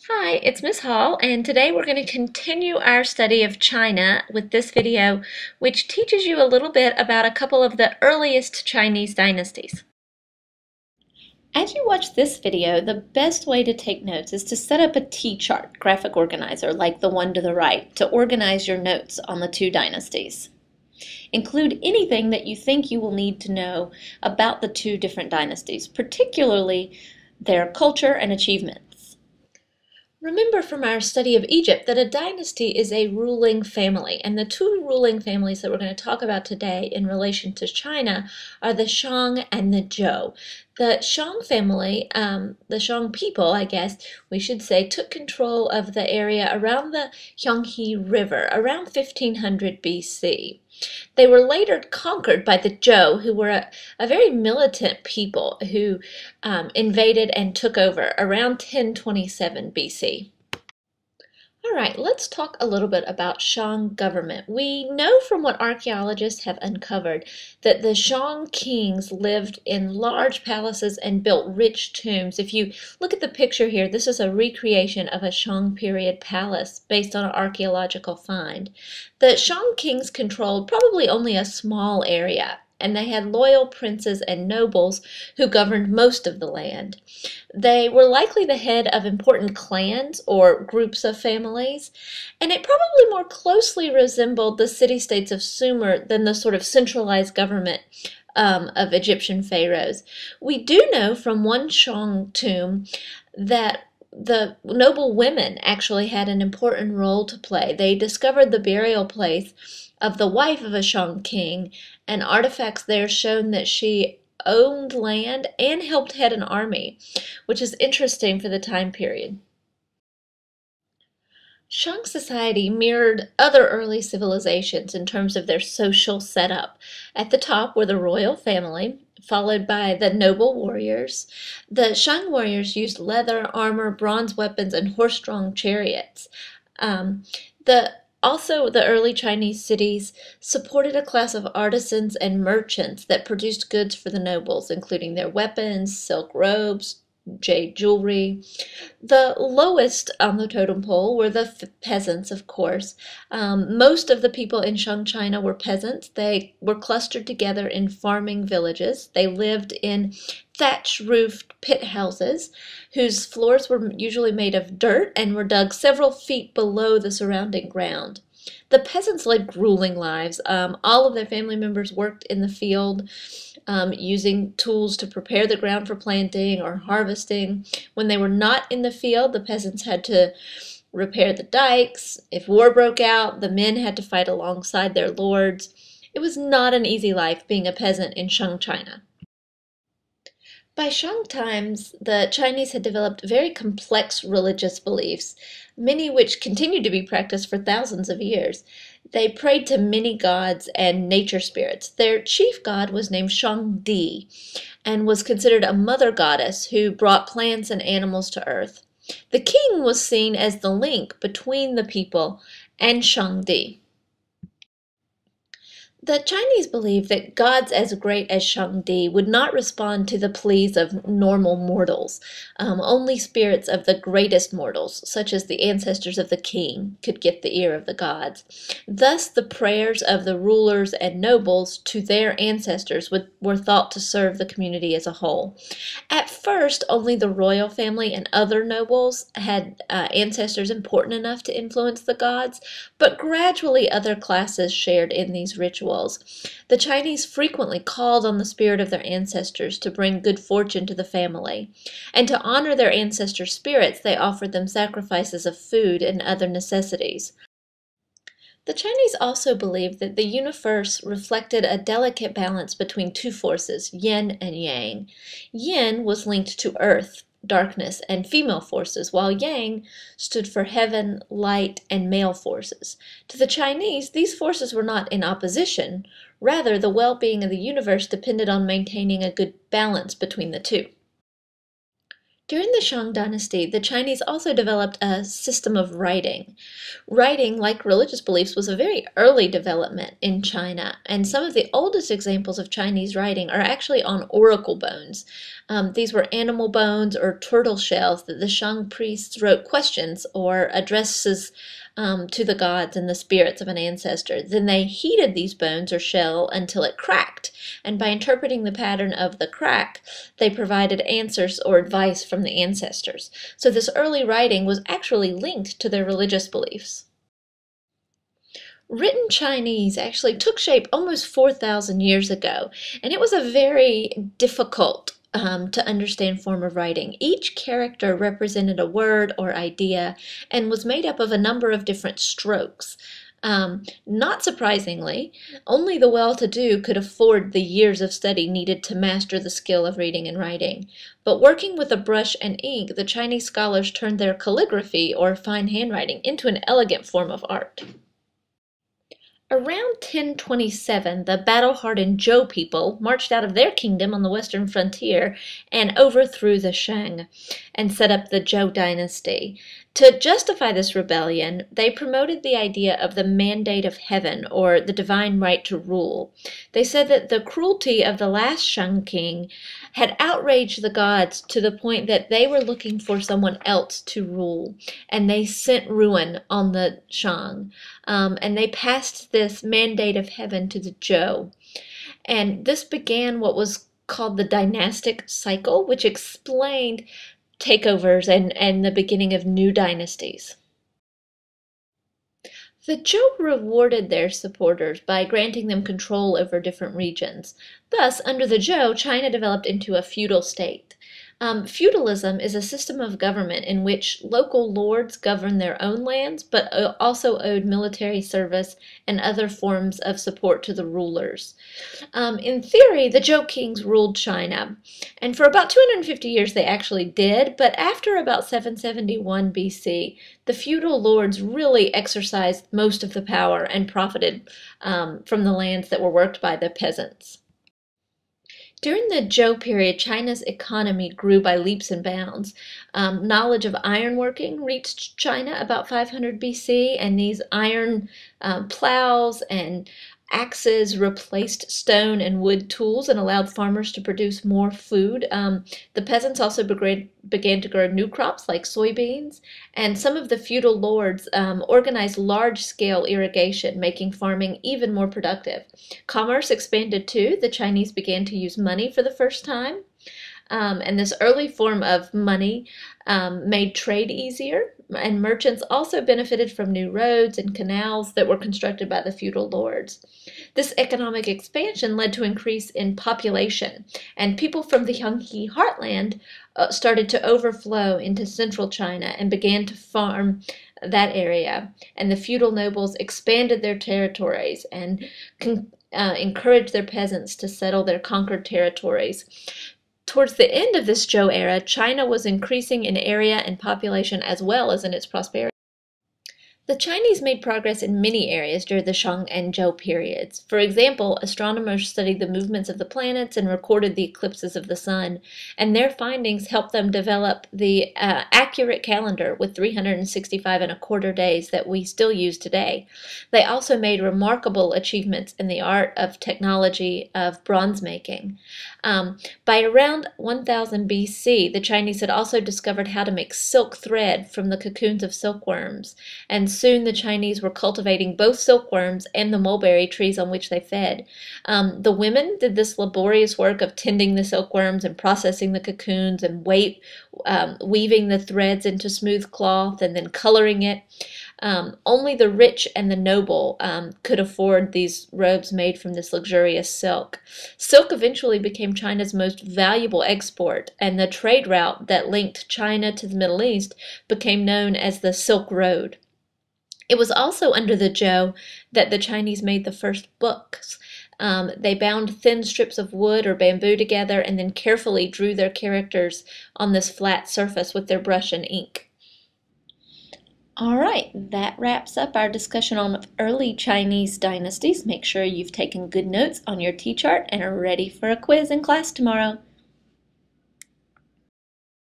Hi, it's Miss Hall, and today we're going to continue our study of China with this video, which teaches you a little bit about a couple of the earliest Chinese dynasties. As you watch this video, the best way to take notes is to set up a T-chart graphic organizer like the one to the right to organize your notes on the two dynasties. Include anything that you think you will need to know about the two different dynasties, particularly their culture and achievements. Remember from our study of Egypt that a dynasty is a ruling family, and the two ruling families that we're going to talk about today in relation to China are the Shang and the Zhou. The Shang family, the Shang people, I guess we should say, took control of the area around the Yangtze River around 1500 BC. They were later conquered by the Zhou, who were a very militant people who invaded and took over around 1027 BC. All right, let's talk a little bit about Shang government. We know from what archaeologists have uncovered that the Shang kings lived in large palaces and built rich tombs. If you look at the picture here, this is a recreation of a Shang period palace based on an archaeological find. The Shang kings controlled probably only a small area, and they had loyal princes and nobles who governed most of the land. They were likely the head of important clans or groups of families, and it probably more closely resembled the city-states of Sumer than the sort of centralized government of Egyptian pharaohs. We do know from one Shang tomb that the noble women actually had an important role to play. They discovered the burial place of the wife of a Shang king, and artifacts there shown that she owned land and helped head an army, which is interesting for the time period. Shang society mirrored other early civilizations in terms of their social setup. At the top were the royal family, followed by the noble warriors. The Shang warriors used leather, armor, bronze weapons, and horse-drawn chariots. Also, the early Chinese cities supported a class of artisans and merchants that produced goods for the nobles, including their weapons, silk robes, jade jewelry. The lowest on the totem pole were the peasants, of course. Most of the people in Shang China were peasants. They were clustered together in farming villages. They lived in thatch-roofed pit houses whose floors were usually made of dirt and were dug several feet below the surrounding ground. The peasants led grueling lives. All of their family members worked in the field, using tools to prepare the ground for planting or harvesting. When they were not in the field, the peasants had to repair the dikes. If war broke out, the men had to fight alongside their lords. It was not an easy life being a peasant in Shang China. By Shang times, the Chinese had developed very complex religious beliefs, many which continued to be practiced for thousands of years. They prayed to many gods and nature spirits. Their chief god was named Shang Di and was considered a mother goddess who brought plants and animals to earth. The king was seen as the link between the people and Shang Di. The Chinese believed that gods as great as Shang Di would not respond to the pleas of normal mortals. Only spirits of the greatest mortals, such as the ancestors of the king, could get the ear of the gods. Thus, the prayers of the rulers and nobles to their ancestors were thought to serve the community as a whole. At first, only the royal family and other nobles had ancestors important enough to influence the gods, but gradually other classes shared in these rituals. The Chinese frequently called on the spirit of their ancestors to bring good fortune to the family, and to honor their ancestors' spirits, they offered them sacrifices of food and other necessities. The Chinese also believed that the universe reflected a delicate balance between two forces, yin and yang. Yin was linked to earth, darkness, and female forces, while yang stood for heaven, light, and male forces. To the Chinese, these forces were not in opposition. Rather, the well-being of the universe depended on maintaining a good balance between the two. During the Shang Dynasty, the Chinese also developed a system of writing. Writing, like religious beliefs, was a very early development in China, and some of the oldest examples of Chinese writing are actually on oracle bones. These were animal bones or turtle shells that the Shang priests wrote questions or addresses to the gods and the spirits of an ancestor. Then they heated these bones or shell until it cracked, and by interpreting the pattern of the crack, they provided answers or advice from the ancestors. So this early writing was actually linked to their religious beliefs. Written Chinese actually took shape almost 4,000 years ago, and it was a very difficult to understand form of writing. Each character represented a word or idea and was made up of a number of different strokes. Not surprisingly, only the well-to-do could afford the years of study needed to master the skill of reading and writing. But working with a brush and ink, the Chinese scholars turned their calligraphy or fine handwriting into an elegant form of art. Around 1027, the battle-hardened Zhou people marched out of their kingdom on the western frontier and overthrew the Shang and set up the Zhou dynasty. To justify this rebellion, they promoted the idea of the mandate of heaven, or the divine right to rule. They said that the cruelty of the last Shang king had outraged the gods to the point that they were looking for someone else to rule, and they sent ruin on the Shang. And they passed this mandate of heaven to the Zhou. And this began what was called the dynastic cycle, which explained takeovers and the beginning of new dynasties. The Zhou rewarded their supporters by granting them control over different regions. Thus, under the Zhou, China developed into a feudal state. Feudalism is a system of government in which local lords govern their own lands, but also owed military service and other forms of support to the rulers. In theory, the Zhou kings ruled China, and for about 250 years they actually did, but after about 771 BC, the feudal lords really exercised most of the power and profited from the lands that were worked by the peasants. During the Zhou period, China's economy grew by leaps and bounds. Knowledge of ironworking reached China about 500 BC, and these iron plows and axes replaced stone and wood tools and allowed farmers to produce more food. The peasants also began to grow new crops like soybeans, and some of the feudal lords organized large-scale irrigation, making farming even more productive. Commerce expanded too. The Chinese began to use money for the first time. And this early form of money made trade easier, and merchants also benefited from new roads and canals that were constructed by the feudal lords. This economic expansion led to an increase in population, and people from the Yangtze heartland started to overflow into central China and began to farm that area. And the feudal nobles expanded their territories and encouraged their peasants to settle their conquered territories. Towards the end of this Zhou era, China was increasing in area and population as well as in its prosperity. The Chinese made progress in many areas during the Shang and Zhou periods. For example, astronomers studied the movements of the planets and recorded the eclipses of the sun, and their findings helped them develop the accurate calendar with 365 and a quarter days that we still use today. They also made remarkable achievements in the art of technology of bronze making. By around 1000 BC, the Chinese had also discovered how to make silk thread from the cocoons of silkworms, and soon the Chinese were cultivating both silkworms and the mulberry trees on which they fed. The women did this laborious work of tending the silkworms and processing the cocoons and weaving the threads into smooth cloth and then coloring it. Only the rich and the noble could afford these robes made from this luxurious silk. Silk eventually became China's most valuable export, and the trade route that linked China to the Middle East became known as the Silk Road. It was also under the Zhou that the Chinese made the first books. They bound thin strips of wood or bamboo together and then carefully drew their characters on this flat surface with their brush and ink. All right, that wraps up our discussion on early Chinese dynasties. Make sure you've taken good notes on your T-chart and are ready for a quiz in class tomorrow.